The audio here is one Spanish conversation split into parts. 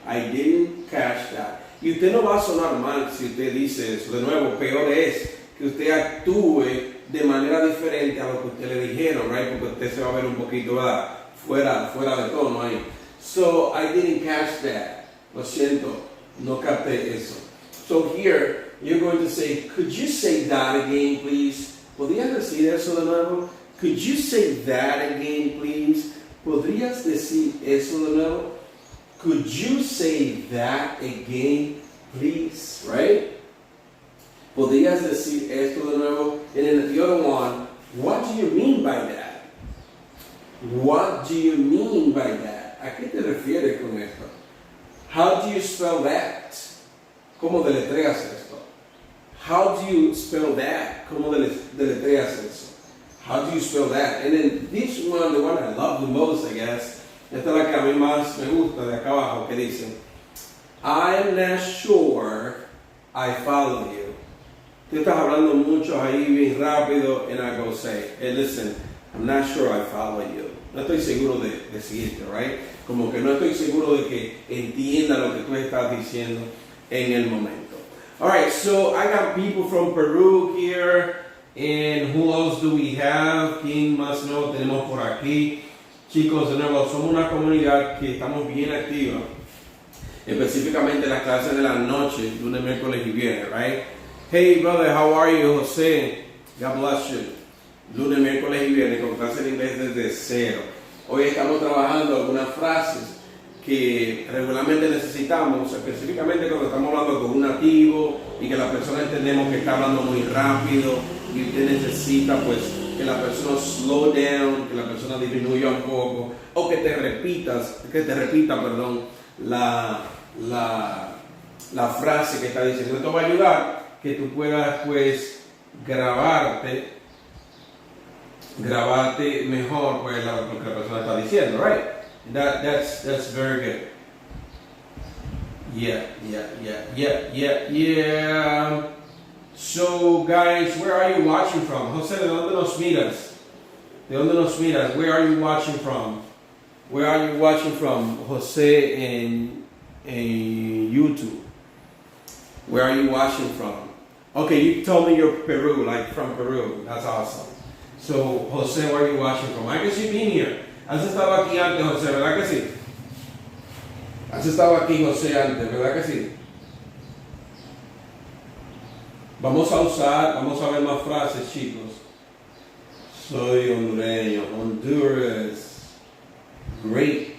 I didn't catch that. Y usted no va a sonar mal si usted dice eso. De nuevo, peor es que usted actúe de manera diferente a lo que usted le dijeron, right? Porque usted se va a ver un poquito, ¿verdad? Fuera de tono ahí. So, I didn't catch that. Lo siento, no capté eso. So here, you're going to say, could you say that again, please? ¿Podrías decir eso de nuevo? Could you say that again, please? ¿Podrías decir eso de nuevo? Could you say that again, please? Right? ¿Podrías decir esto de nuevo? And then the other one, what do you mean by that? What do you mean by that? ¿A qué te refieres con esto? How do you spell that? ¿Cómo deletreas esto? How do you spell that? ¿Cómo deletreas eso? How do you spell that? And then this one, the one I love the most, I guess, esta es la que a mí más me gusta de acá abajo, que dice, I'm not sure I follow you. Tú estás hablando mucho ahí bien rápido, and I go say, hey, listen, I'm not sure I follow you. No estoy seguro de seguirte, right? Como que no estoy seguro de que entienda lo que tú estás diciendo en el momento. Alright, so I got people from Peru here, and who else do we have? ¿Quién más no tenemos por aquí? Chicos, de nuevo, somos una comunidad que estamos bien activa, específicamente las clases de la noche, lunes, miércoles y viernes, right? Hey brother, how are you, José? God bless you. Lunes, miércoles y viernes con clases de inglés desde cero. Hoy estamos trabajando algunas frases que regularmente necesitamos, específicamente cuando estamos hablando con un nativo y que la persona entendemos que está hablando muy rápido y usted necesita pues que la persona slow down, que la persona disminuya un poco o que te repita, la frase que está diciendo. Esto va a ayudar que tú puedas pues grabarte mejor pues lo que la persona está diciendo, right? That's very good. Yeah. So guys, where are you watching from? José, ¿de dónde nos miras? Where are you watching from? José en YouTube. Where are you watching from? Okay, you told me you're Peru, like from Peru. That's awesome. So, José, where are you watching from? I guess you've been here. Has estado aquí antes, José, ¿verdad que sí? Has estado aquí, José, antes, ¿verdad que sí? Vamos a ver más frases, chicos. Soy hondureño, Honduras. Great.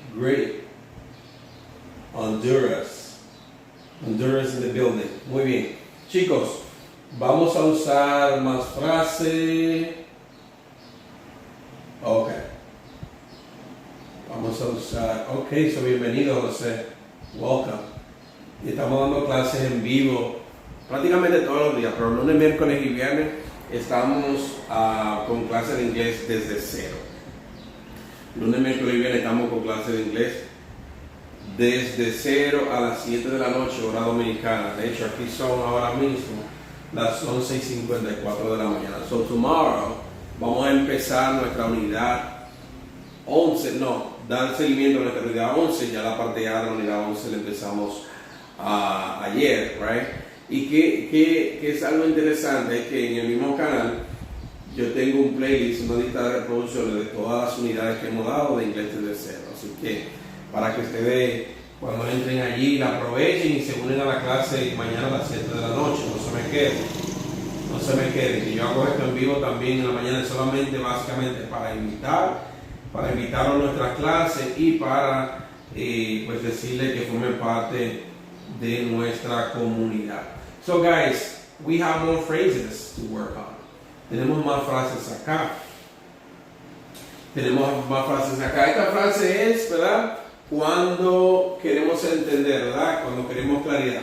Honduras in the building. Muy bien. Chicos, vamos a usar más frases. Ok. Vamos a usar. Ok, so bienvenido, José. Welcome. Estamos dando clases en vivo prácticamente todos los días, pero lunes, miércoles y viernes estamos con clases de inglés desde cero. Lunes, miércoles y viernes estamos con clases de inglés desde cero a las 7 de la noche, hora dominicana. De hecho, aquí son ahora mismo las 11:54 de la mañana. So tomorrow vamos a empezar nuestra unidad 11, dar seguimiento a nuestra unidad 11, ya la parte A de la unidad 11 la empezamos ayer, right? Y que es algo interesante, es que en el mismo canal yo tengo un playlist, una lista de reproducciones de todas las unidades que hemos dado de inglés desde cero. Así que para que ustedes cuando entren allí la aprovechen y se unen a la clase mañana a las 7 de la noche, no se me queden, que yo hago esto en vivo también en la mañana solamente básicamente para invitarlos a nuestras clases y para pues decirles que formen parte de nuestra comunidad. So guys, we have more phrases to work on. Tenemos más frases acá. Esta frase es, ¿verdad? Cuando queremos entender, ¿verdad? Cuando queremos claridad.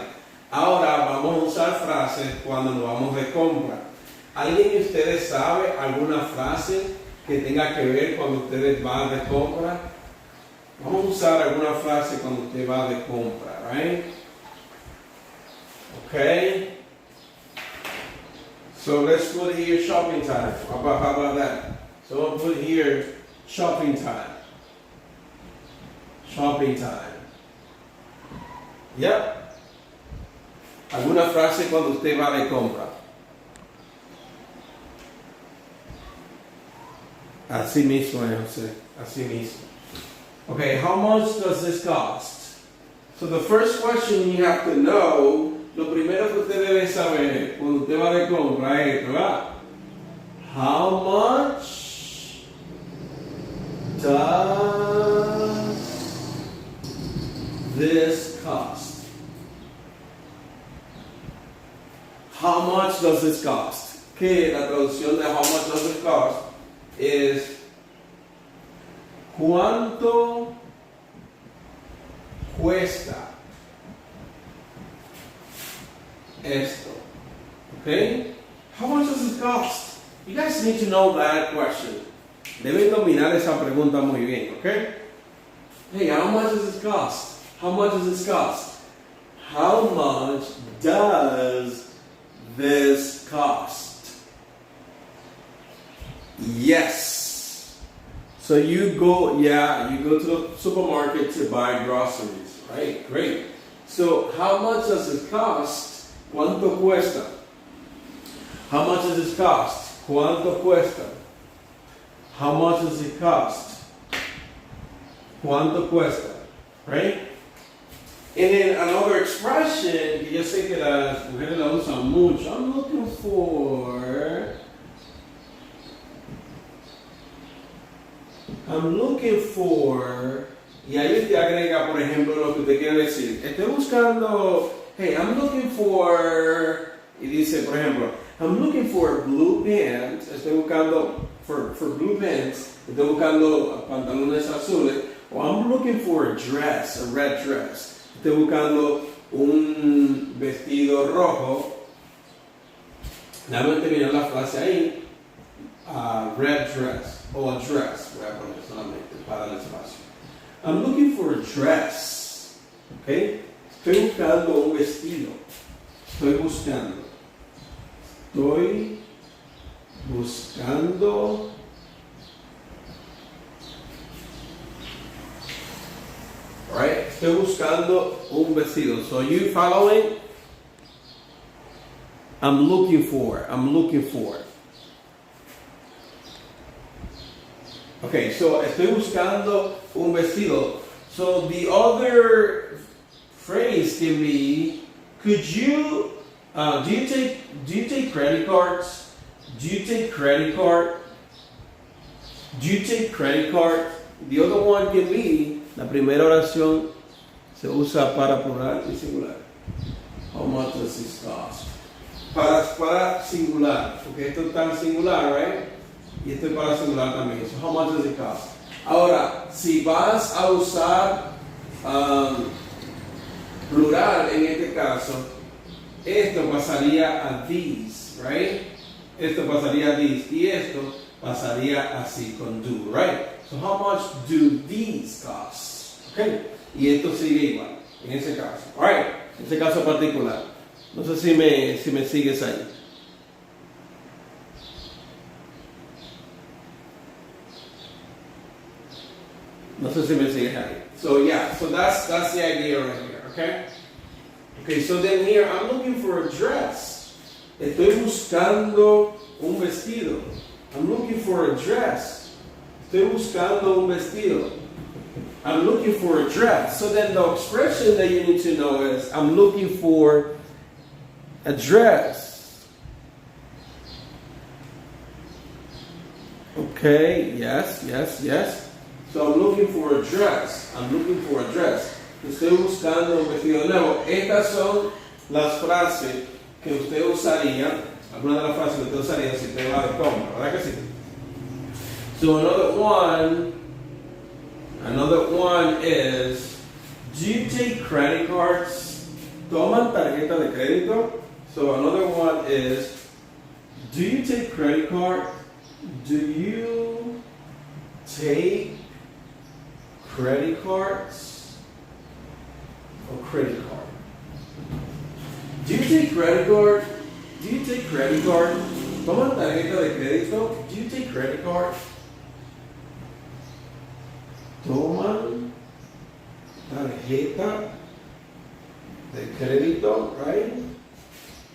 Ahora vamos a usar frases cuando nos vamos de compra. ¿Alguien de ustedes sabe alguna frase que tenga que ver cuando ustedes van de compra? Vamos a usar alguna frase cuando usted va de compra, right? Okay. So let's put here shopping time. How about that? So we'll put here shopping time. ¿Ya? ¿Alguna frase cuando usted va de compra? Así mismo, José. Así mismo. Okay, how much does this cost? So the first question you have to know, lo primero que usted debe saber cuando usted va de compra es esto, ¿verdad? How much does this cost? How much does this cost? Que la traducción de how much does this cost es ¿cuánto cuesta esto? Okay? How much does it cost? You guys need to know that question. Deben dominar esa pregunta muy bien, okay? Hey, how much does this cost? How much does this cost? How much does this cost? Yes. So you go to the supermarket to buy groceries, right? Great. So how much does it cost? ¿Cuánto cuesta? How much does this cost? ¿Cuánto cuesta? How much does it cost? ¿Cuánto cuesta? Right? And then another expression que yo sé que las mujeres la usan mucho. I'm looking for, y ahí usted agrega, por ejemplo, lo que usted quiere decir. Estoy buscando, hey, I'm looking for, y dice, por ejemplo, I'm looking for blue pants. Estoy buscando, for blue pants, estoy buscando pantalones azules. O I'm looking for a dress, a red dress. Estoy buscando un vestido rojo. Dame terminar la frase ahí. Red dress, o a dress, voy a poner solamente para el espacio. I'm looking for a dress, okay? Estoy buscando un vestido. Estoy buscando right? Estoy buscando un vestido. So you following? I'm looking for. Okay, so estoy buscando un vestido. So the other phrase can be, could you, do you take credit cards? Do you take credit card? The other one can be, la primera oración se usa para plural y singular. How much does this cost? Para singular, porque esto está en singular, right? Y esto es para singular también. So how much does it cost? Ahora, si vas a usar plural en este caso, esto pasaría a these, right? Esto pasaría a these y esto pasaría así con do, right? So how much do these cost? Okay? Y esto sigue igual en ese caso. Alright, en ese caso particular. No sé si me sigues ahí. No sé si me sigues ahí. So yeah, so that's the idea right here, okay? Okay, so then here I'm looking for a dress. Estoy buscando un vestido. I'm looking for a dress. Estoy buscando un vestido. I'm looking for a dress. So then the expression that you need to know is, I'm looking for a dress. Okay, yes. So I'm looking for a dress. Estoy buscando un vestido nuevo. Estas son las frases que usted usaría, algunas de las frases que usted usaría si usted va de compra, ¿verdad que sí? So another one is, do you take credit cards? ¿Toman tarjeta de crédito? So another one is, do you take credit card? Do you take credit cards or credit card? Do you take credit card? ¿Toman tarjeta de crédito? Do you take credit card? ¿Toman tarjeta de crédito, right?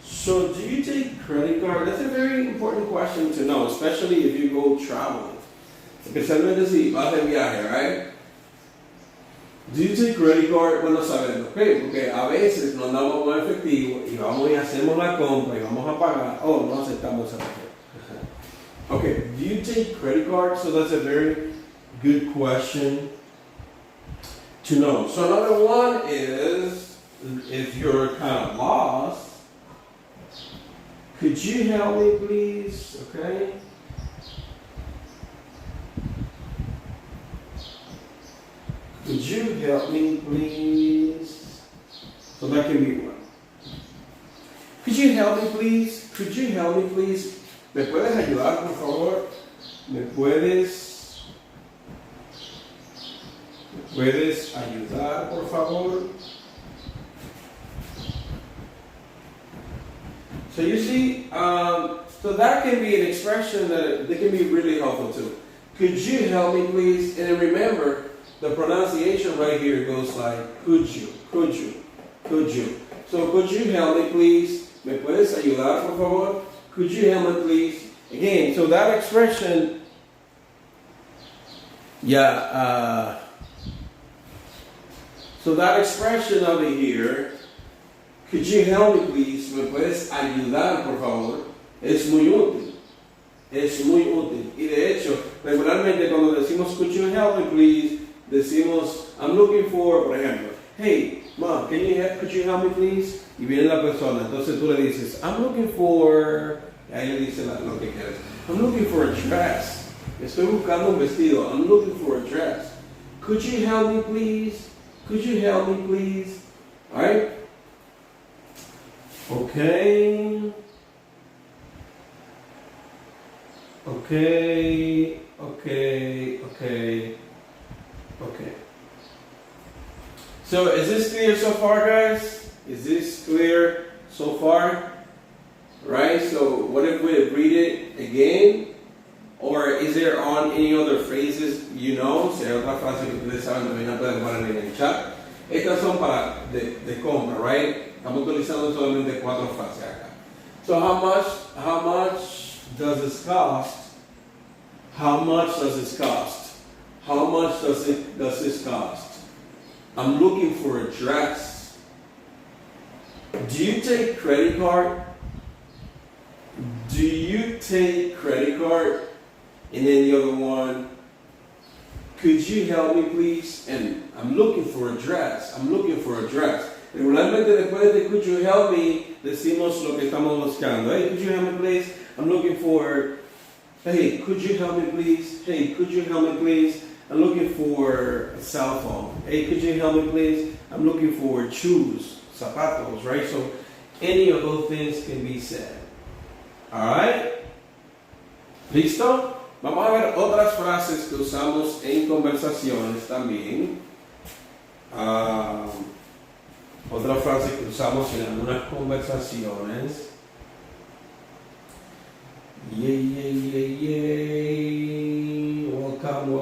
So do you take credit card? That's a very important question to know, especially if you go traveling. Especialmente si vas de viaje, right? Do you take credit card? Bueno, sabemos, okay, porque a veces nos andamos con efectivo y vamos y hacemos la compra y vamos a pagar. Oh, no aceptamos esa tarjeta. Okay, do you take credit card? So that's a very good question to know. So another one is, if you're kind of lost, could you help me please? Okay. Could you help me please? So that can be one. Could you help me please? Could you help me please? ¿Me puedes ayudar, por favor? ¿Me puedes ayudar, por favor? So you see, so that can be an expression that can be really helpful too. Could you help me please? And then remember, the pronunciation right here goes like, could you. So could you help me please? ¿Me puedes ayudar, por favor? Could you help me please? Again, so that expression, so that expression over here, could you help me please? ¿Me puedes ayudar, por favor? Es muy útil. Es muy útil. Y de hecho, regularmente cuando decimos could you help me please, decimos I'm looking for, por ejemplo, hey, mom, could you help me please? Y viene la persona, entonces tú le dices, I'm looking for, y ahí le dice lo que quieres. I'm looking for a dress. Estoy buscando un vestido. I'm looking for a dress. Could you help me please? Could you help me please? Alright? Okay. So is this clear so far, guys? Is this clear so far? Right? So what if we read it again? Or is there on any other phrases you know? Si hay otra frase que ustedes saben, también la pueden poner en el chat. Estas son para de compra, right? Estamos utilizando solamente 4 frases acá. So how much does this cost? How much does this cost? How much does this cost? I'm looking for a dress. Do you take credit card? Do you take credit card? And then the other one, could you help me please? And I'm looking for a dress. I'm looking for a dress. Regularmente después de could you help me, decimos lo que estamos buscando. Hey, could you help me please? I'm looking for, hey, could you help me please? Hey, could you help me please? I'm looking for a cell phone. Hey, could you help me please? I'm looking for shoes, zapatos, right? So any of those things can be said. Alright? ¿Listo? Vamos a ver otras frases que usamos en conversaciones también. Otra frase que usamos en algunas conversaciones. Yay. Welcome.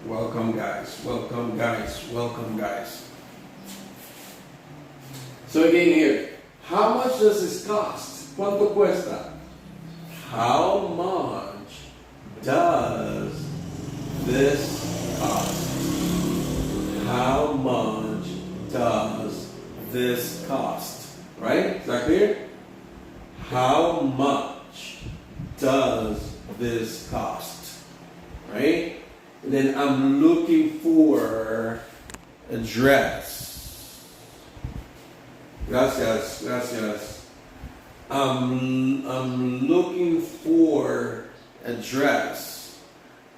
Welcome, guys. So again here, how much does this cost? ¿Cuánto cuesta? How much does this cost? How much does this cost? Right? Is that clear? How much does this cost? Right? And then I'm looking for a dress. Gracias. I'm looking for a dress.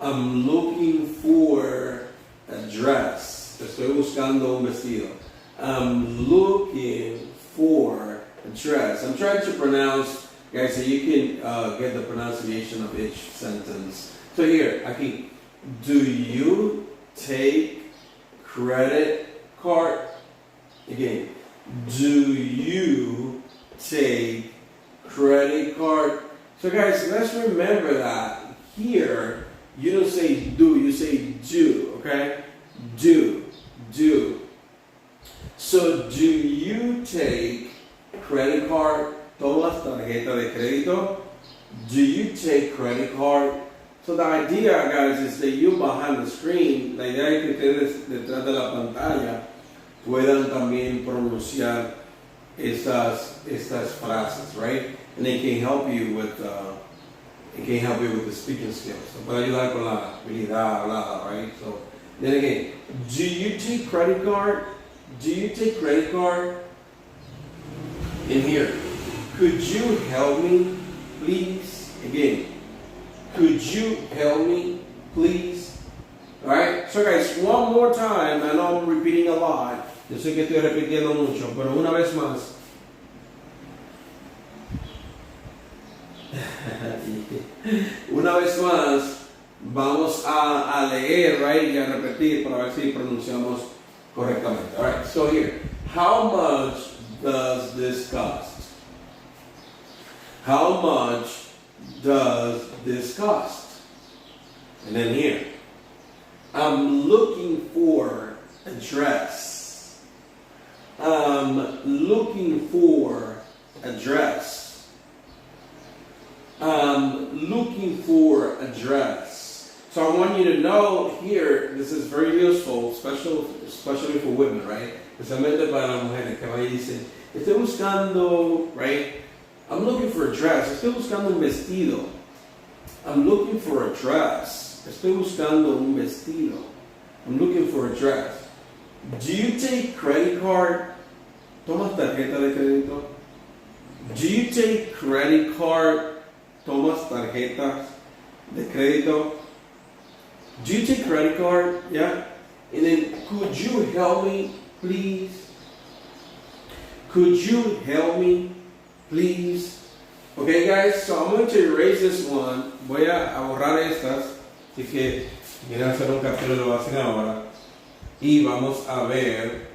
I'm looking for a dress. Estoy buscando un vestido. I'm looking for a dress. I'm trying to pronounce, guys, so you can get the pronunciation of each sentence. So here, aquí. Do you take credit card? Again. Do you take credit card? So guys, let's remember that here, you don't say do, you say do, okay? do. So, do you take credit card? ¿Tomas tarjeta de crédito? Do you take credit card? So the idea, guys, is that you behind the screen, la idea es que ustedes detrás de la pantalla puedan también pronunciar estas frases, right? And it can help you with the speaking skills. So puede ayudar con la habilidad hablada, right? So then again, do you take credit card? Do you take credit card? In here, could you help me, please? Again, could you help me, please? Alright, so guys, one more time. I know I'm repeating a lot. Yo sé que estoy repitiendo mucho, pero una vez más. Una vez más, vamos a leer, right, y a repetir para ver si pronunciamos correctamente. Alright, so here, how much does this cost? How much does this cost? And then here, I'm looking for a dress. I'm looking for a dress. I'm looking for a dress. So I want you to know here, this is very useful, especially for women, right? Especialmente para las mujeres que van y dicen, estoy buscando, right? I'm looking for a dress. Estoy buscando un vestido. I'm looking for a dress. Estoy buscando un vestido. I'm looking for a dress. Do you take credit card? ¿Tomas tarjeta de crédito? Do you take credit card? ¿Tomas tarjetas de crédito? Do you take credit card? Yeah. And then, could you help me, please? Could you help me, please? Okay, guys, so I'm going to erase this one. Voy a borrar estas. Así que, si quieren hacer un capítulo, lo hacen ahora. Y vamos a ver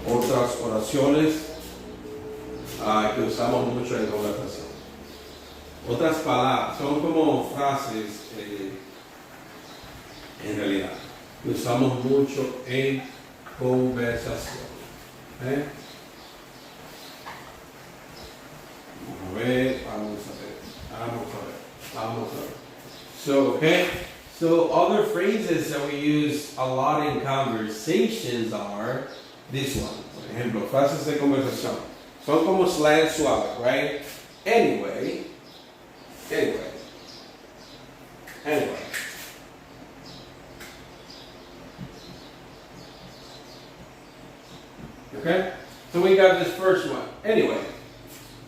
otras oraciones que usamos mucho en conversación. Otras palabras, son como frases en realidad, que usamos mucho en conversación. Vamos a ver. So other phrases that we use a lot in conversations are this one. Por ejemplo, frases de conversación. Son como slang suave, right? Anyway. Okay? So we got this first one. Anyway,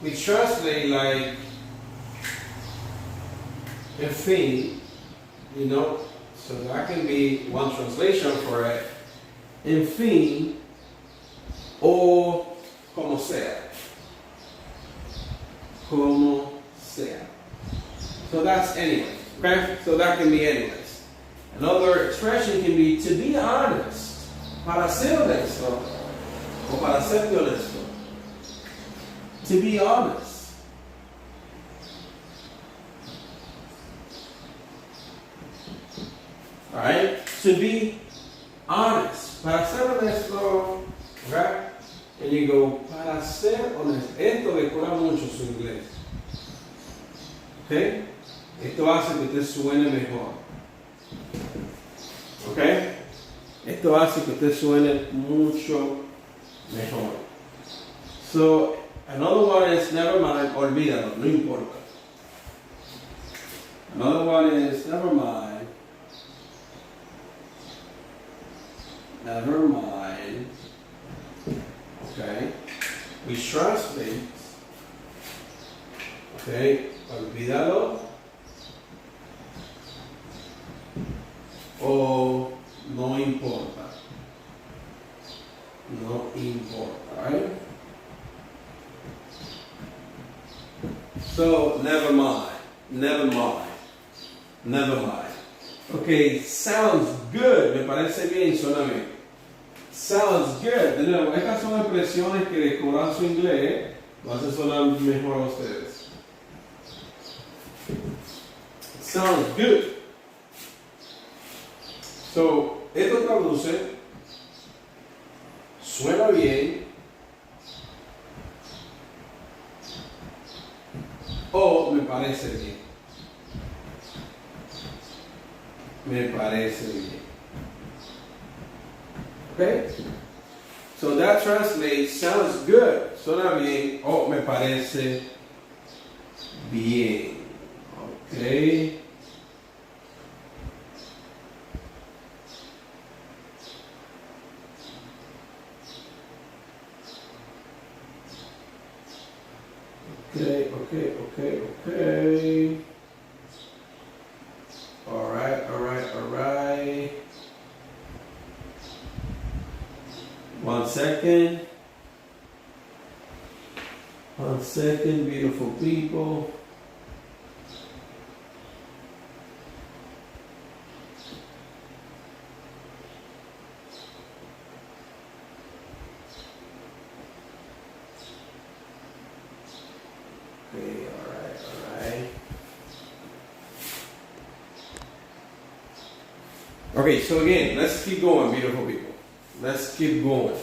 we translate like a thing, you know, so that can be one translation for it. En fin, o como sea. Como sea. So that's anyway. Okay? So that can be anyways. Another expression can be to be honest. Para ser honesto. O para serte honesto. To be honest. Alright? To be honest. Para ser honesto. Okay? And you go, para ser honesto. Esto decora mucho su inglés. Okay? Esto hace que usted suene mejor. Okay? Esto hace que usted suene mucho mejor. So, another one is never mind, olvídalo, no importa. Another one is never mind. Never mind. Okay? We translate. Okay? Olvídalo. O no importa. No importa, right? So, never mind. Okay, sounds good. Me parece bien, suena bien. Sounds good. De nuevo, estas son expresiones que decoran su inglés. Lo hacen sonar mejor a ustedes. It sounds good. So, esto traduce, suena bien, o me parece bien. Me parece bien. Okay? So that translates, sounds good. Suena bien, o me parece bien. Okay? Okay. All right. One second, beautiful people. Okay, all right. Okay, so again, let's keep going, beautiful people. Let's keep going.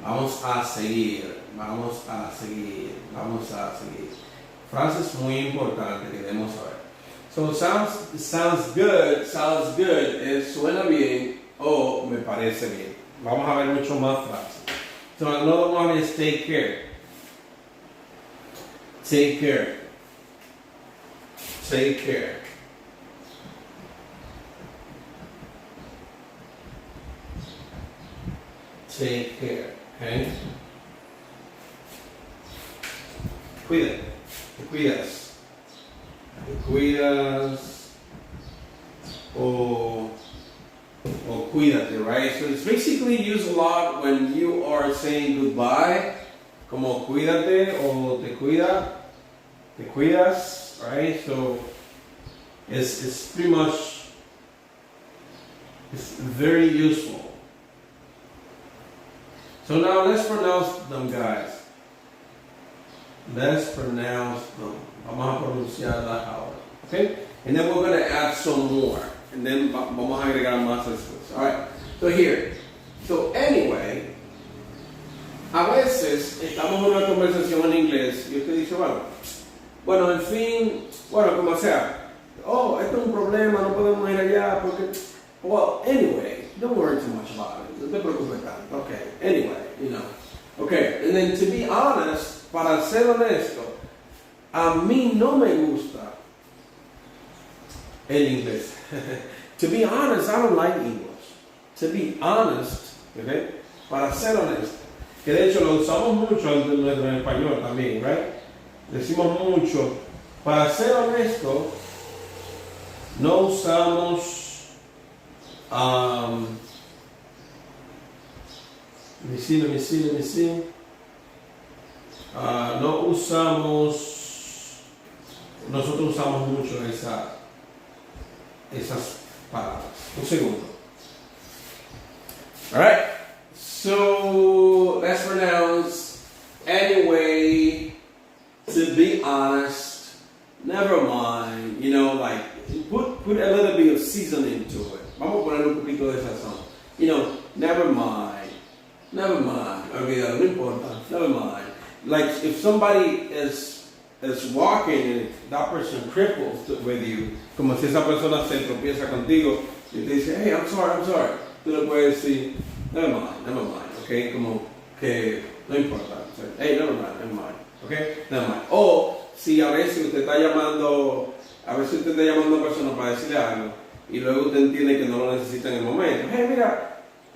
Vamos a seguir. Frases muy importantes que debemos saber. So sounds good, es suena bien o me parece bien. Vamos a ver mucho más frases. So another one is take care. Take care. Okay? Te cuidas, o cuídate, right? So it's basically used a lot when you are saying goodbye, como cuídate o te cuidas, right? So it's pretty much, it's very useful. So now let's pronounce them, guys. Vamos a pronunciarla ahora. Okay? And then we're going to add some more. And then vamos a agregar más después. Alright. So here. So anyway, a veces estamos en una conversación en inglés y usted dice, bueno, en fin, como sea. Oh, esto es un problema, no podemos ir allá porque... Well, anyway, don't worry too much about it. No te preocupes tanto. Okay. Anyway, Okay. And then to be honest, para ser honesto, a mí no me gusta el inglés. To be honest, I don't like English. To be honest, okay? Para ser honesto, que de hecho lo usamos mucho en español también, right? Decimos mucho. Para ser honesto, no usamos let me see. Nosotros usamos mucho esas palabras. Un segundo. Alright, so let's pronounce anyway, to be honest, never mind, like put a little bit of seasoning to it. Vamos a poner un poquito de sazón. Never mind. Olvídalo, no importa. Never mind. Like if somebody is walking and that person cripples with you, como si esa persona se tropieza contigo y te dice, hey, I'm sorry. Tú le puedes decir, never mind, okay? Como que no importa. Hey, never mind, okay? Never mind. O si a veces usted está llamando a una persona para decirle algo y luego usted entiende que no lo necesita en el momento. Hey, mira.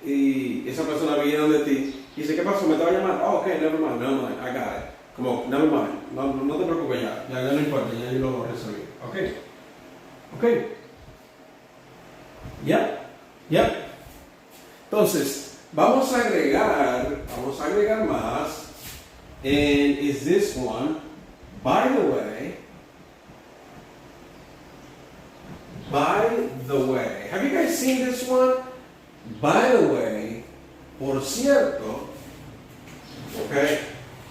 Y esa persona viene donde ti y dice, ¿qué pasó? ¿Me estaba llamando? Oh, okay, never mind, I got it. Como, never mind, no te preocupes ya no importa, ya yo lo resolví. Okay. Ya. Entonces, vamos a agregar más. And is this one, by the way, have you guys seen this one? By the way, por cierto, okay,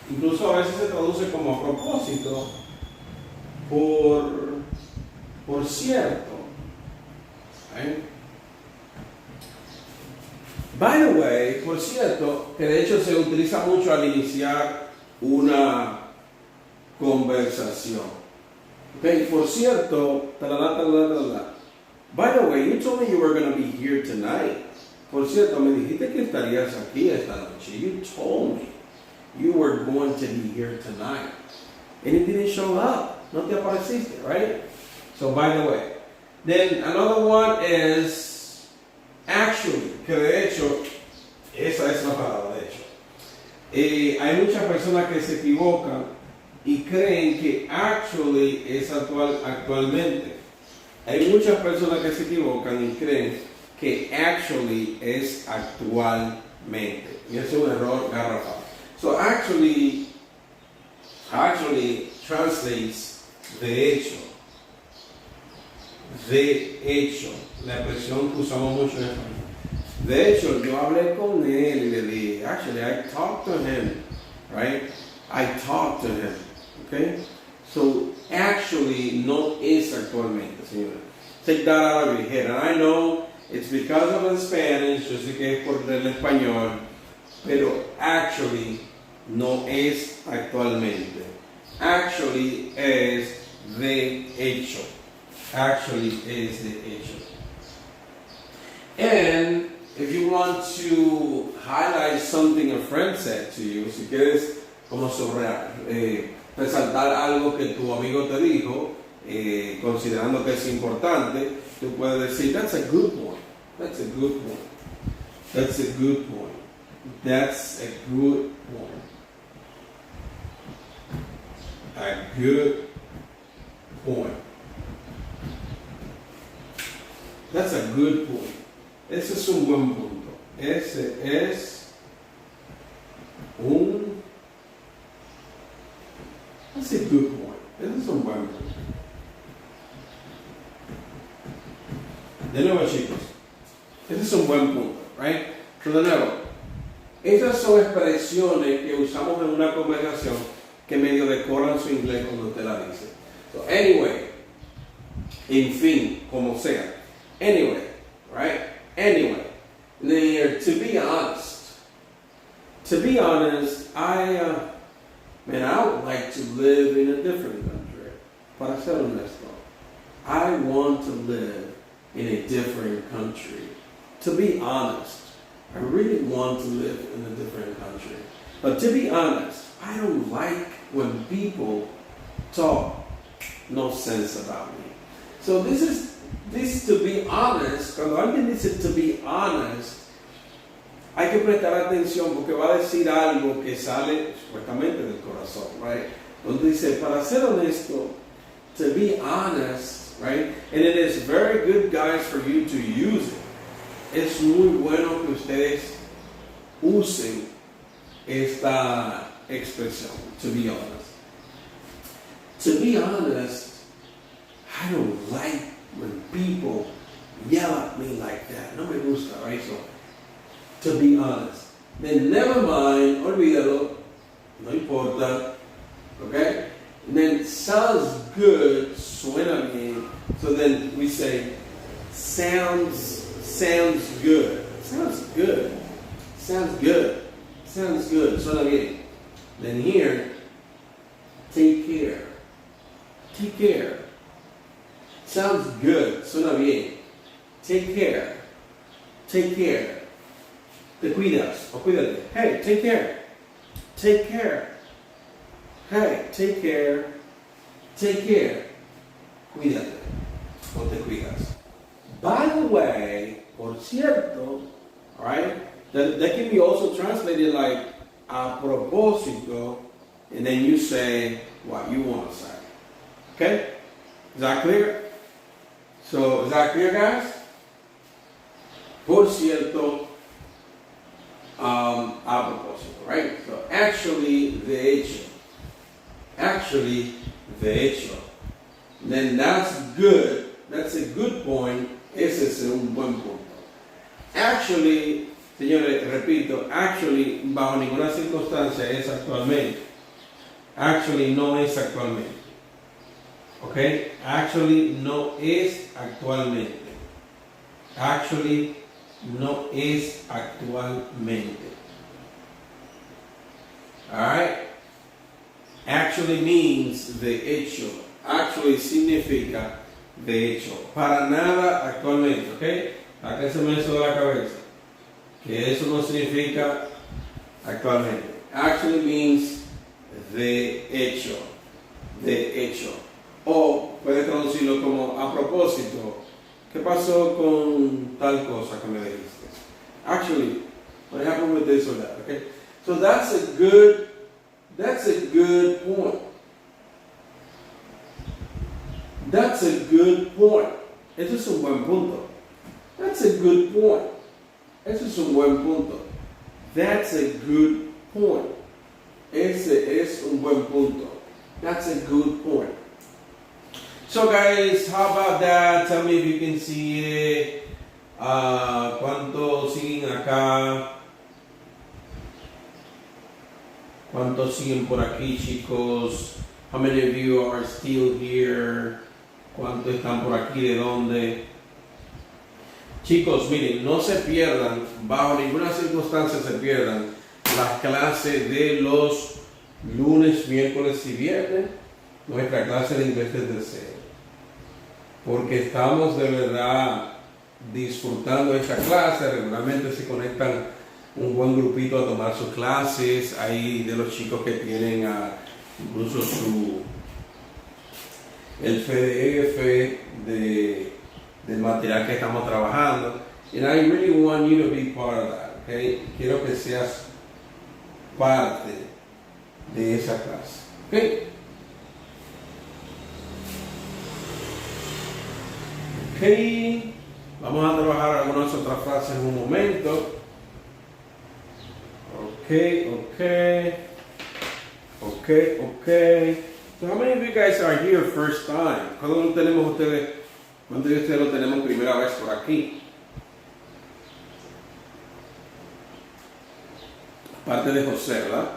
incluso a veces se traduce como a propósito, por por cierto. Right? By the way, por cierto, que de hecho se utiliza mucho al iniciar una conversación. Okay, por cierto, by the way, you told me you were going to be here tonight. Por cierto, me dijiste que estarías aquí esta noche. You told me you were going to be here tonight. And you didn't show up. No te apareciste, right? So, by the way. Then another one is actually, que de hecho, esa es la palabra, de hecho. Hay muchas personas que se equivocan y creen que actually es actualmente. Hay muchas personas que se equivocan y creen que actually es actualmente. Y ese es un error garrafal. So actually translates de hecho. De hecho, la expresión que usamos mucho en español. De hecho, yo hablé con él y le dije, actually, I talked to him, right? I talked to him, okay? So, actually, no es actualmente, señores. Take that out of your head. And I know it's because of the Spanish, yo sé que es por el español, pero actually no es actualmente. Actually es de hecho. Actually is the hecho. And if you want to highlight something a friend said to you, si quieres como resaltar algo que tu amigo te dijo, considerando que es importante, tú puedes decir, that's a good point. That's a good point. That's a good point. That's a good point. A good point. That's a good point. Ese es un buen punto. Ese es un... That's a good point. Ese es un buen punto. De nuevo, chicos. Ese es un buen punto, right? So, de nuevo, esas son expresiones que usamos en una conversación que medio decoran su inglés cuando usted la dice. So, anyway, en fin, como sea. Anyway, right? Anyway, then to be honest, I would like to live in a different country. Para ser honesto, I want to live in a different country. To be honest, I really want to live in a different country. But to be honest, I don't like when people talk no sense about me. So this to be honest, cuando alguien dice to be honest, hay que prestar atención porque va a decir algo que sale supuestamente del corazón, right? Cuando dice, para ser honesto, to be honest, right? And it is very good, guys, for you to use it. Es muy bueno que ustedes usen esta expresión, to be honest. To be honest, I don't like when people yell at me like that. No me gusta, right? So, to be honest. Then never mind, olvídalo, no importa, okay? And then sounds good, suena bien. So then we say, sounds good. Sounds good. Sounds good. Sounds good. Suena bien. Then here, take care. Take care. Sounds good. Suena bien. Take care. Take care. Te cuidas o cuídate. Hey, take care. Take care. Hey, take care. Take care. Cuídate o te cuidas. By the way, por cierto, right? That can be also translated like a propósito, and then you say what you want to say. Okay? Is that clear? So, is that clear, guys? Por cierto, a propósito, right? So, actually, de hecho. Actually, de hecho. Then that's good. That's a good point. Ese es un buen punto. Actually, señores, repito, actually, bajo ninguna circunstancia es actualmente. Actually, no es actualmente. ¿Ok? Actually no es actualmente. Actually no es actualmente. Alright? Actually means de hecho. Actually significa de hecho. Para nada actualmente. ¿Ok? ¿A qué se me hizo de la cabeza? Que eso no significa actualmente. Actually means de hecho. De hecho. O puede traducirlo como a propósito. ¿Qué pasó con tal cosa que me dijiste? Actually, what happened with this or that? Okay? So that's a good point. That's a good point. Eso es un buen punto. That's a good point. Eso es un buen punto. That's a good point. Ese es un buen punto. That's a good point. So guys, how about that? Tell me if you can see it. ¿Cuántos siguen acá? ¿Cuántos siguen por aquí, chicos? How many of you are still here? ¿Cuántos están por aquí? ¿De dónde? Chicos, miren, no se pierdan, bajo ninguna circunstancia se pierdan las clases de los lunes, miércoles y viernes, nuestra clase de inglés desde cero. Porque estamos de verdad disfrutando esta clase. Regularmente se conectan un buen grupito a tomar sus clases. Hay de los chicos que tienen incluso el PDF del material que estamos trabajando. And I really want you to be part of that, okay? Quiero que seas parte de esa clase, okay? Okay, vamos a trabajar algunas otras frases en un momento. Okay. So how many of you guys are here first time? ¿Cuántos de ustedes lo tenemos primera vez por aquí? Aparte de José, ¿verdad?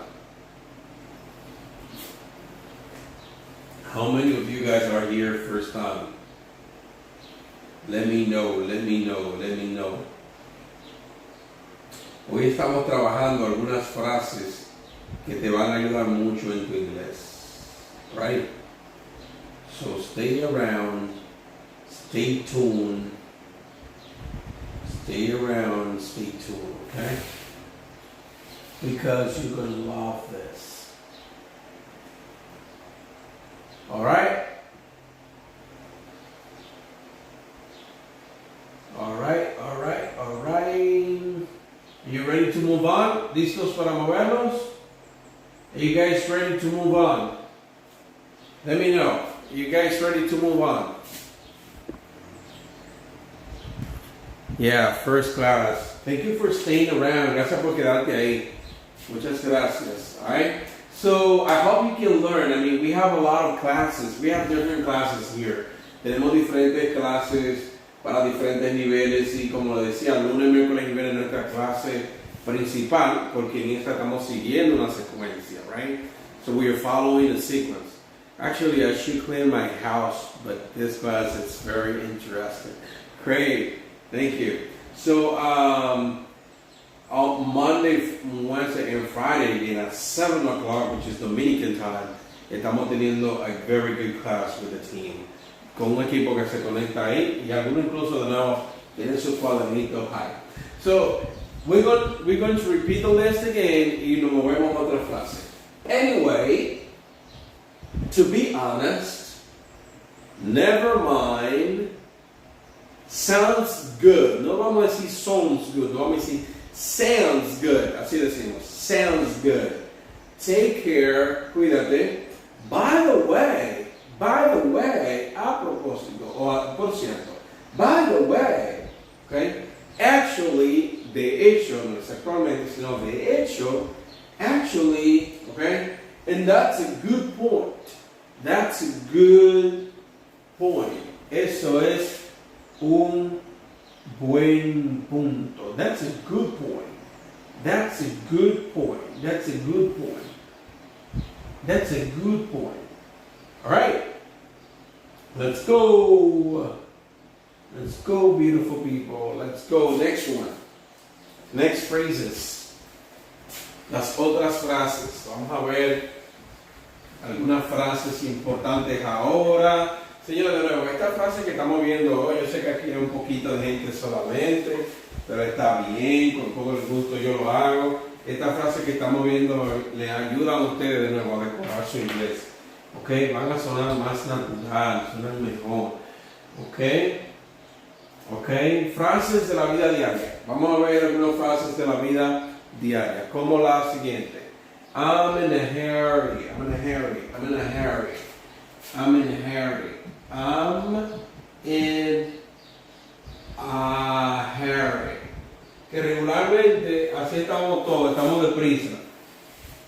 How many of you guys are here first time? Let me know. Hoy estamos trabajando algunas frases que te van a ayudar mucho en tu inglés. Right? So stay around, stay tuned, okay? Because you're going to love this. Alright? You ready to move on? ¿Listos para movernos? Are you guys ready to move on? Let me know. Are you guys ready to move on? Yeah, first class. Thank you for staying around. Gracias por quedarte ahí. Muchas gracias. Alright? So, I hope you can learn. I mean, we have a lot of classes. We have different classes here. Tenemos diferentes clases para diferentes niveles y como lo decía, lunes, miércoles y viernes nuestra clase principal, porque en esta estamos siguiendo una secuencia, right? So we are following a sequence. Actually, I should clean my house, but this class is very interesting. Great, thank you. So on Monday, Wednesday, and Friday, at 7 o'clock, which is Dominican time, estamos teniendo a very good class with the team. Con un equipo que se conecta ahí y algunos incluso de nuevo tienen sus cuadernitos ahí. So, we're going to repeat the list again y nos movemos a otra frase. Anyway, to be honest, never mind, sounds good. No vamos a decir sounds good, no vamos a decir sounds good. Así decimos, sounds good. Take care, cuídate. By the way, a propósito, o por cierto, by the way, okay, actually, de hecho, no es actualmente, sino de hecho, actually, okay, and that's a good point. That's a good point. Eso es un buen punto. That's a good point. That's a good point. That's a good point. That's a good point. All right. Let's go. Let's go, beautiful people. Let's go. Next one. Next phrases. Las otras frases. Vamos a ver algunas frases importantes ahora. Señores, de nuevo, esta frase que estamos viendo hoy, yo sé que aquí hay un poquito de gente solamente, pero está bien, con todo el gusto yo lo hago. Esta frase que estamos viendo le ayuda a ustedes de nuevo a decorar su inglés. ¿Ok? Van a sonar más natural, sonar mejor. ¿Ok? Frases de la vida diaria. Vamos a ver algunas frases de la vida diaria, como la siguiente. I'm in a hurry. I'm in a hurry. I'm in a hurry. I'm in a hurry. I'm in a hurry. Que regularmente así estamos todos, estamos deprisa.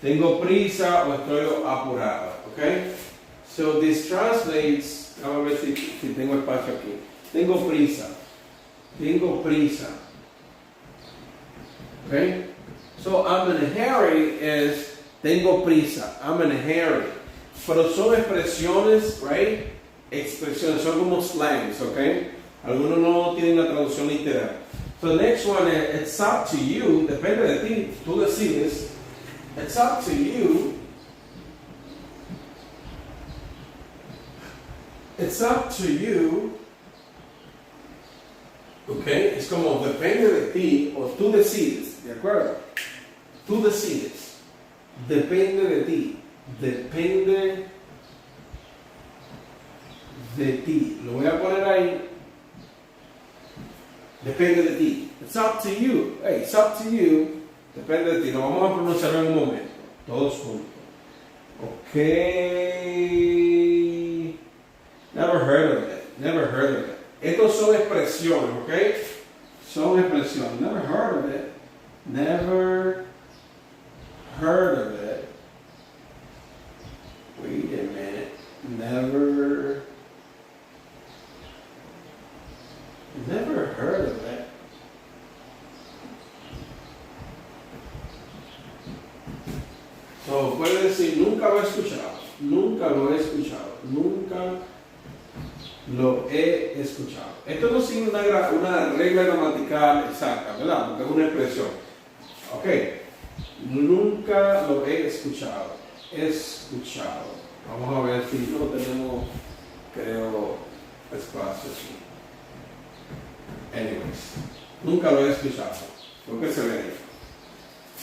Tengo prisa o estoy apurado. ¿Ok? So this translates, vamos a ver si tengo espacio aquí. Tengo prisa. Tengo prisa. ¿Ok? So I'm in a hurry es tengo prisa. I'm in a hurry. Pero son expresiones, right? Expresiones, son como slangs, ¿ok? Algunos no tienen la traducción literal. So the next one is, it's up to you, depende de ti, tú decides. It's up to you. It's up to you. ¿Ok? Es como depende de ti o tú decides, ¿de acuerdo? Tú decides. Depende de ti. Depende de ti. Lo voy a poner ahí. Depende de ti. It's up to you. Hey, it's up to you. Depende de ti. Lo vamos a pronunciar en un momento. Todos juntos. Ok. Never heard of it. Never heard of it. Estos son expresiones, ok? Son expresiones. Never heard of it. Never heard of it. Wait a minute. Never heard of it. So, puede decir, nunca lo he escuchado. Nunca lo he escuchado. Nunca lo he escuchado. Esto no sigue una regla gramatical exacta, ¿verdad? Porque es una expresión. Ok. Nunca lo he escuchado. Escuchado. Vamos a ver si no tenemos, creo, espacio aquí. Anyways. Nunca lo he escuchado. ¿Por qué se ve ahí?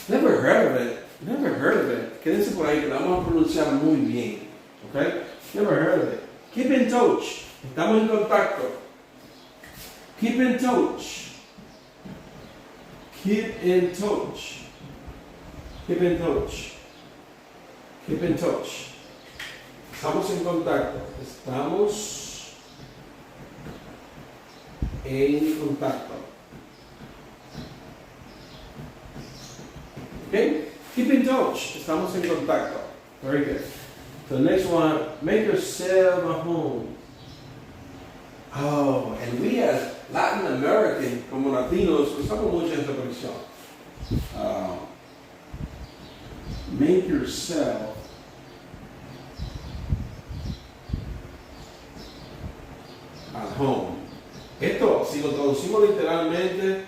Never heard of it. Never heard of it. Quédense por ahí que la vamos a pronunciar muy bien. ¿Ok? Never heard of it. Keep in touch. Estamos en contacto. Keep in touch. Keep in touch. Keep in touch. Keep in touch. Estamos en contacto. Estamos en contacto. Okay? Keep in touch. Estamos en contacto. Very good. So the next one, make yourself a home. Oh, and we as Latin American, como latinos, usamos mucho esta expresión. Make yourself at home. Esto, si lo traducimos literalmente,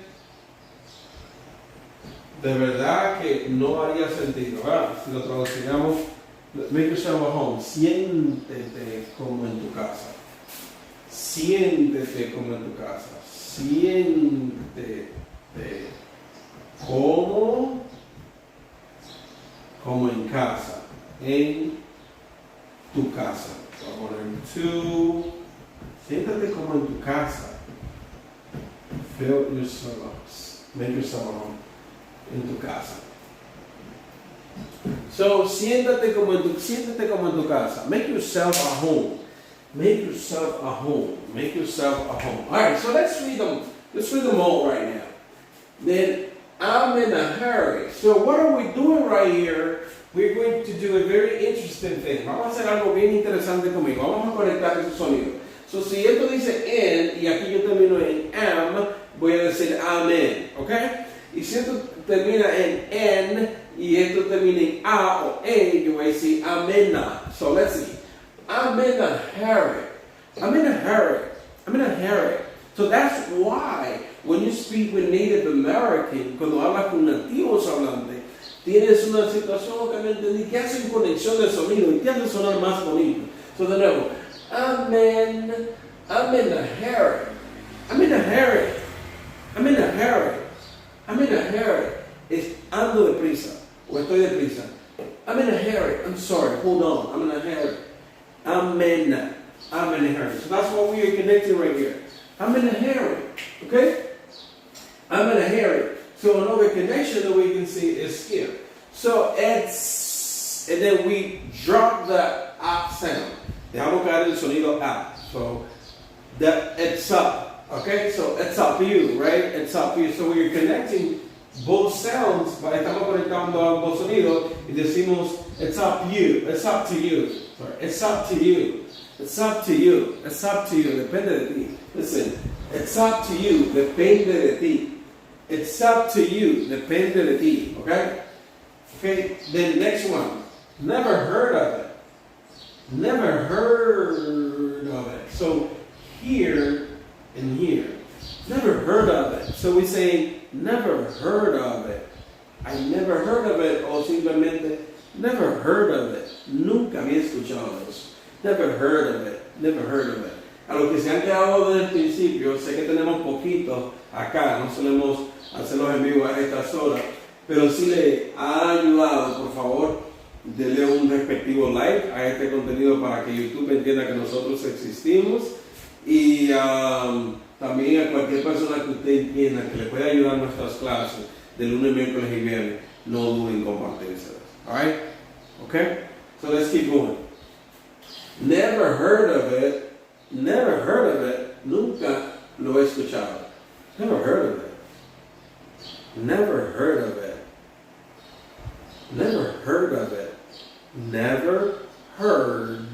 de verdad que no haría sentido, ¿verdad? Si lo traduciríamos, make yourself at home. Siéntete como en tu casa. Siéntete como en tu casa. Siéntete como en casa. En tu casa. Vamos a poner tú. Siéntate como en tu casa. Feel yourself. Make yourself at home. En tu casa. So, siéntate como en tu casa. Make yourself at home. Make yourself a home. Make yourself a home. All right, so let's read them. Let's read them all right now. Then, I'm in a hurry. So what are we doing right here? We're going to do a very interesting thing. Vamos a hacer algo bien interesante conmigo. Vamos a conectar ese sonido. So si esto dice en, y aquí yo termino en am, voy a decir amen, ¿ok? Y si esto termina en, y esto termina en a o e, yo voy a decir amena. So let's see. I'm in a hurry. I'm in a hurry. I'm in a hurry. So that's why when you speak with Native American, cuando hablas con nativos hablantes, tienes una situación que no entendí, que hacen conexión de sonido y te hacen sonar más bonito. So de nuevo, I'm in a hurry. I'm in a hurry. I'm in a hurry. I'm in a hurry. Es ando deprisa o estoy deprisa. I'm in a hurry. I'm sorry. Hold on. I'm in a hurry. I'm in a hurry. So that's what we are connecting right here. I'm in a hurry. Okay? I'm in a hurry. So another connection that we can see is skip. So it's, and then we drop the up sound. Dejamos caer el sonido up. So that it's up. Okay? So it's up to you, right? It's up to you. So we're connecting both sounds, estamos conectando ambos sonidos y decimos it's up to you, it's up to you, sorry, it's up to you, it's up to you, it's up to you, depende de ti. Listen, it's up to you, depende de ti. It's up to you, depende de ti, okay? Okay, then next one, never heard of it. Never heard of it. So here and here. Never heard of it. So we say, never heard of it. I never heard of it. O simplemente, never heard of it. Nunca había escuchado eso. Never heard of it. Never heard of it. A los que se han quedado desde el principio, sé que tenemos poquito acá, no solemos hacerlos en vivo a estas horas, pero si le ha ayudado, por favor, denle un respectivo like a este contenido para que YouTube entienda que nosotros existimos y también a cualquier persona que usted entienda que le pueda ayudar en nuestras clases de lunes, miércoles y viernes, no duden en compartírselas. Alright? Okay? So let's keep going. Never heard of it. Never heard of it. Nunca lo he escuchado. Never heard of it. Never heard of it. Never heard of it. Never heard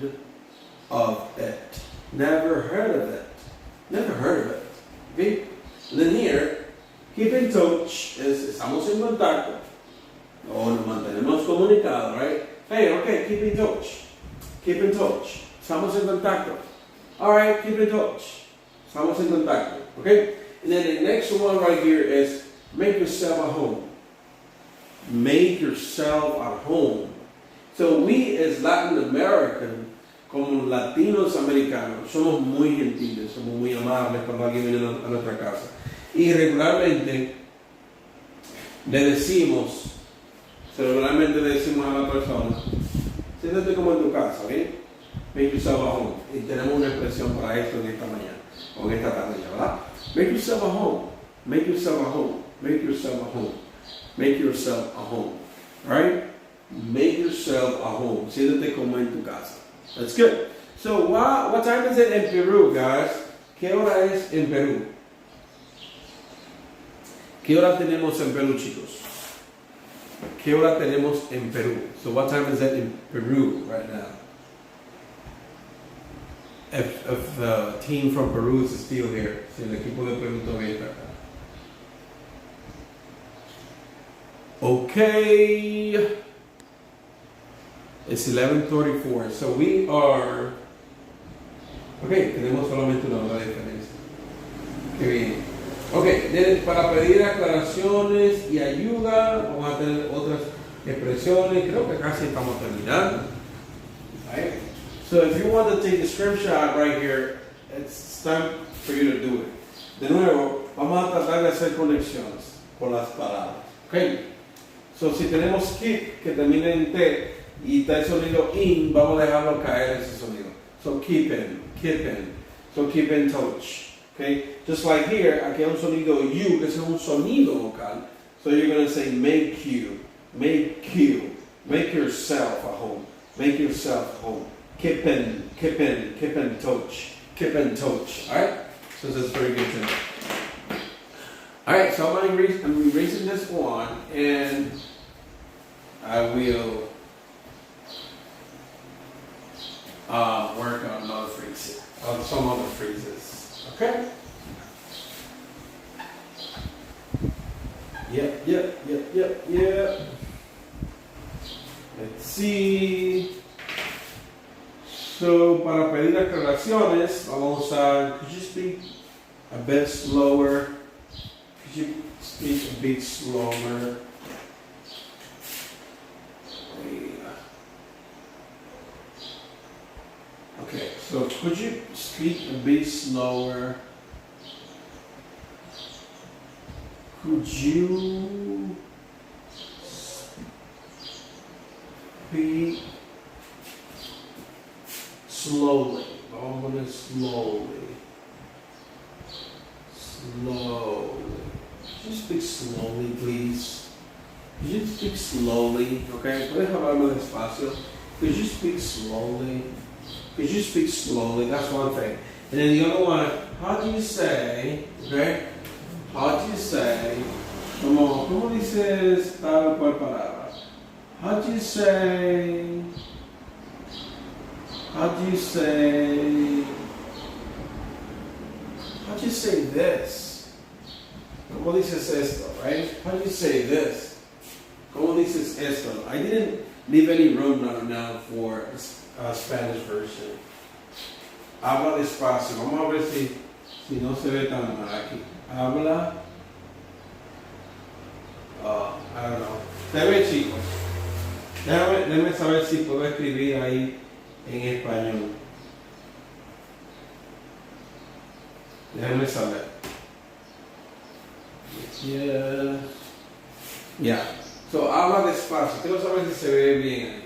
of it. Never heard of it. Never heard of it. Okay? And then here, keep in touch. Estamos en contacto. O nos mantenemos comunicados, right? Hey, okay, keep in touch. Keep in touch. Estamos en contacto. Alright, keep in touch. Estamos en contacto. Okay? And then the next one right here is make yourself at home. Make yourself at home. So we as Latin American, como latinos americanos, somos muy gentiles, somos muy amables cuando alguien viene a nuestra casa. Y regularmente le decimos a la persona, siéntate como en tu casa, ¿bien? Make yourself at home. Y tenemos una expresión para eso en esta mañana, o en esta tarde, ¿verdad? Make yourself at home. Make yourself at home. Make yourself at home. Make yourself at home. Right? Make yourself at home. Siéntate como en tu casa. That's good. So what time is it in Peru, guys? ¿Qué hora es en Perú? ¿Qué hora tenemos en Perú, chicos? ¿Qué hora tenemos en Perú? So what time is it in Peru right now? If the team from Peru is still here, si el equipo de Perú todavía está acá. Okay. It's 11:34. So we are. Okay, tenemos solamente una hora de diferencia. Qué bien. Okay, para pedir aclaraciones y ayuda, vamos a tener otras expresiones. Creo que casi estamos terminando. Right? So if you want to take a screenshot right here, it's time for you to do it. De nuevo, vamos a tratar de hacer conexiones con las palabras. Okay. So si tenemos keep que termina en T y está el sonido in, vamos a dejarlo caer ese sonido. So keep in. So keep in touch. Okay? Just like here, aquí hay un sonido U, que es un sonido vocal. So you're going to say make you, make yourself at home, make yourself home. Keep in touch. Alright? So that's very good to know. Alright, so I'm erasing this one, and I will work on another phrase, on some other phrases. Okay? Yep. Let's see. So, para pedir aclaraciones, vamos a usar, could you speak a bit slower? Could you speak a bit slower? Okay, so could you speak a bit slower? Could you speak slowly? I'm gonna slowly. Could you speak slowly, please? Could you speak slowly? Okay, puedes hablarme despacio. Could you speak slowly? Could you speak slowly? That's one thing. And then the other one, how do you say, okay? How do you say, ¿cómo dices tal cual palabra? How do you say this? ¿Cómo dices esto, right? How do you say this? ¿Cómo dices esto? I didn't leave any room now for a Spanish version. Habla despacio. Vamos a ver si no se ve tan mal aquí. Habla. I don't know. Déjame, chicos. Déjame saber si puedo escribir ahí en español. Déjame saber. Yeah. So, habla despacio. Quiero saber si se ve bien ahí.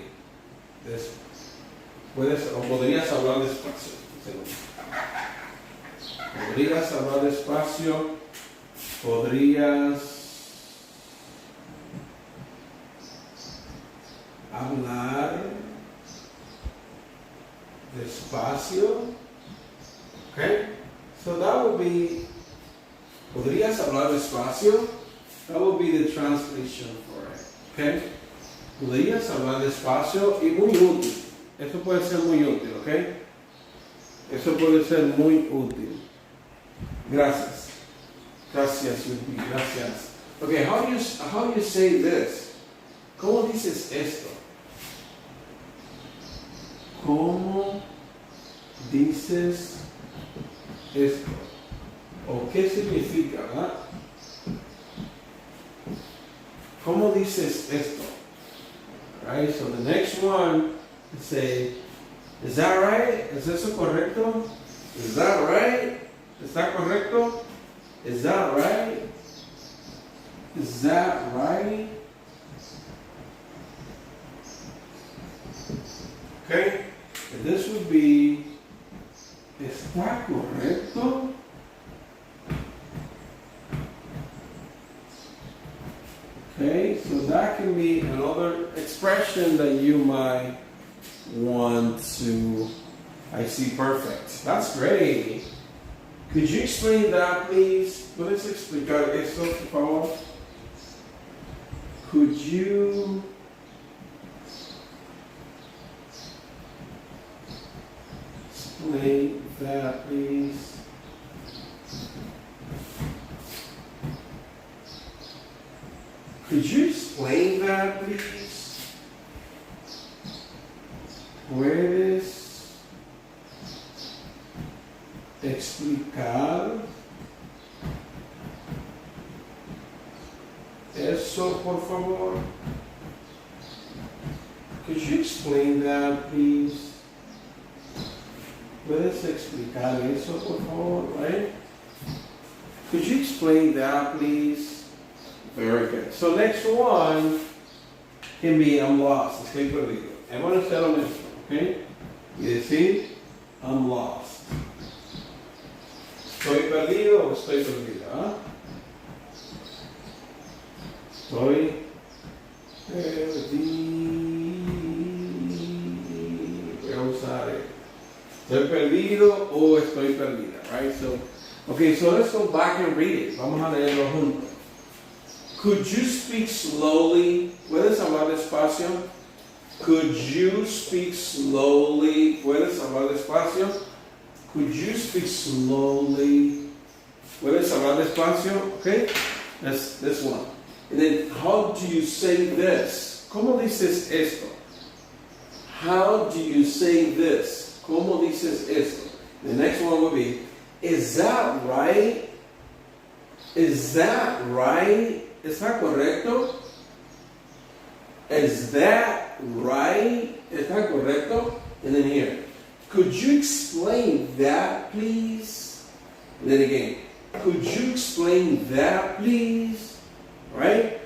Podrías hablar despacio. Podrías hablar despacio. Podrías hablar despacio. Okay? So that would be, podrías hablar despacio. That would be the translation for it. Okay? Podrías hablar despacio y muy útil. Eso puede ser muy útil, ¿ok? Eso puede ser muy útil. Gracias. Gracias, Yupi. Gracias. Okay, how do you say this? ¿Cómo dices esto? ¿Cómo dices esto? ¿O qué significa, verdad? ¿Cómo dices esto? Right, so the next one, say, is that right? ¿Es eso correcto? Is that right? ¿Está correcto? Is that right? Is that right? Okay, and this would be, ¿está correcto? Okay, so that can be another expression that you might want to, I see, perfect. That's great. Could you explain that, please? ¿Puedes explicar esto, por favor? Could you explain that, please? Could you explain that, please? ¿Puedes explicar eso, por favor? Could you explain that, please? ¿Puedes explicar eso, por favor? Right? Could you explain that, please? Very good. So next one can be I'm lost. Estoy perdido. I'm going to settle this one, okay? Y decir I'm lost. ¿Estoy perdido o estoy perdida? ¿Ah? Estoy perdido. Voy a usar it. ¿Estoy perdido o estoy perdida? Right? So, okay, so let's go back and read it. Vamos a leerlo juntos. Could you speak slowly? ¿Puedes hablar despacio? Could you speak slowly? ¿Puedes hablar despacio? Could you speak slowly? ¿Puedes hablar despacio? Okay, that's this one. And then, how do you say this? ¿Cómo dices esto? How do you say this? ¿Cómo dices esto? The next one would be, is that right? Is that right? ¿Está correcto? Is that right? ¿Está correcto? And then here, could you explain that, please? And then again, could you explain that, please? Right?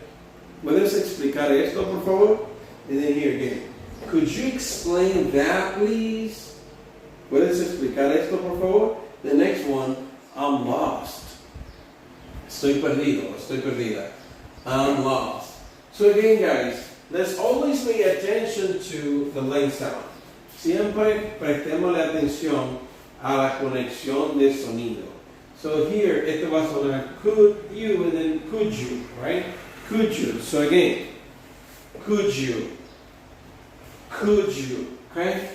¿Puedes explicar esto, por favor? And then here again, could you explain that, please? ¿Puedes explicar esto, por favor? The next one, I'm lost. Estoy perdido, estoy perdida. I'm lost. So again, guys, let's always pay attention to the length sound. Siempre prestémosle atención a la conexión de sonido. So here, esto va a sonar could you, and then could you, right? Could you. So again, could you, okay?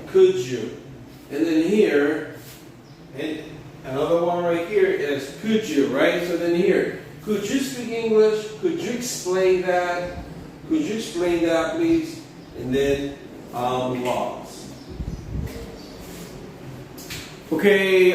Could you, and then here, and another one right here is could you, right? So then here, could you speak English? Could you explain that? Could you explain that, please? And then lost. Okay.